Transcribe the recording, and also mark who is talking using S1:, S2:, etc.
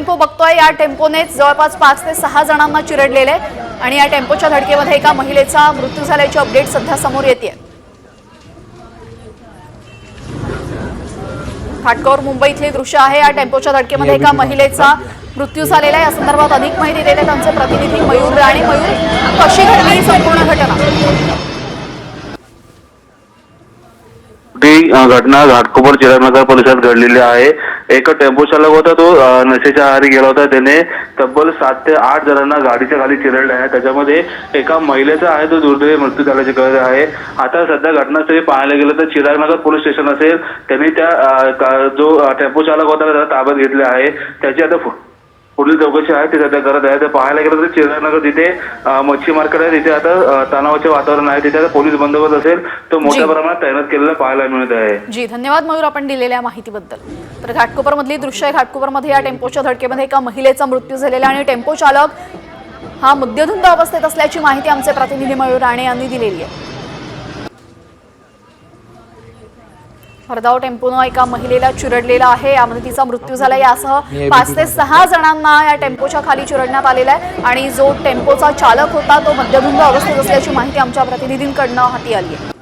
S1: Tempo बघतोय, या टेम्पोने जवळपास 5 ते 6 जणांना चिरडलेले आहे आणि या टेम्पोच्या धडकेमध्ये एका महिलेचा मृत्यू झाल्याची अपडेट सध्या समोर येते। घाटकोपर मुंबईतले दृश्य आहे। या टेम्पोच्या धडकेमध्ये एका महिलेचा मृत्यू झालेला आहे। या संदर्भात अधिक माहिती देत आहेत आमचे प्रतिनिधी मयूर राणे। मयूर, कशी घडली ही संपूर्ण घटना?
S2: ही घटना घाटकोपर चिरागनगर परिसरात घडलेली आहे। एक टेम्पो चालक होता, तो नशेच्या आहारी गेला होता। त्याने तब्बल 7 ते 8 जणांना गाडीच्या खाली चिरडले आहे। त्याच्यामध्ये एका महिलेचा आहे तो दुर्दैवी मृत्यू झाल्याची कळले आहे। आता सध्या घटनास्थळी पाहायला गेलं तर चिरागनगर पोलीस स्टेशन असेल, त्यांनी त्या जो टेम्पो चालक होता त्याला ताब्यात घेतले आहे। त्याची आता पुढील चौकशी आहे ती सध्या करत आहे। तर पाहायला गेलं तर चिरागनगर तिथे मच्छी मार्केट आहे, तिथे आता तणावाचे वातावरण आहे। तिथे आता पोलीस बंदोबस्त असेल तो मोठ्या प्रमाणात तैनात केलेला पाहायला मिळत आहे।
S1: जी, धन्यवाद मयूर आपण दिलेल्या माहितीबद्दल। तर घाटकोपर मधली दृश्य आहे। घाटकोपर मध्ये या टेम्पोच्या धडकेमध्ये एका महिलेचा मृत्यू झालेला आणि टेम्पो चालक हा मद्यधुंद अवस्थेत असल्याची माहिती आमचे प्रतिनिधी मयूर राणे यांनी दिलेली आहे। भरधाव टेम्पोनं एका महिलेला चिरडलेला आहे, यामध्ये तिचा मृत्यू झाला। यासह 5 ते 6 जणांना या टेम्पोच्या खाली चिरडण्यात आलेला आहे आणि जो टेम्पोचा चालक होता तो मद्यधुंद अवस्थेत असल्याची माहिती आमच्या प्रतिनिधींकडून हाती आली आहे।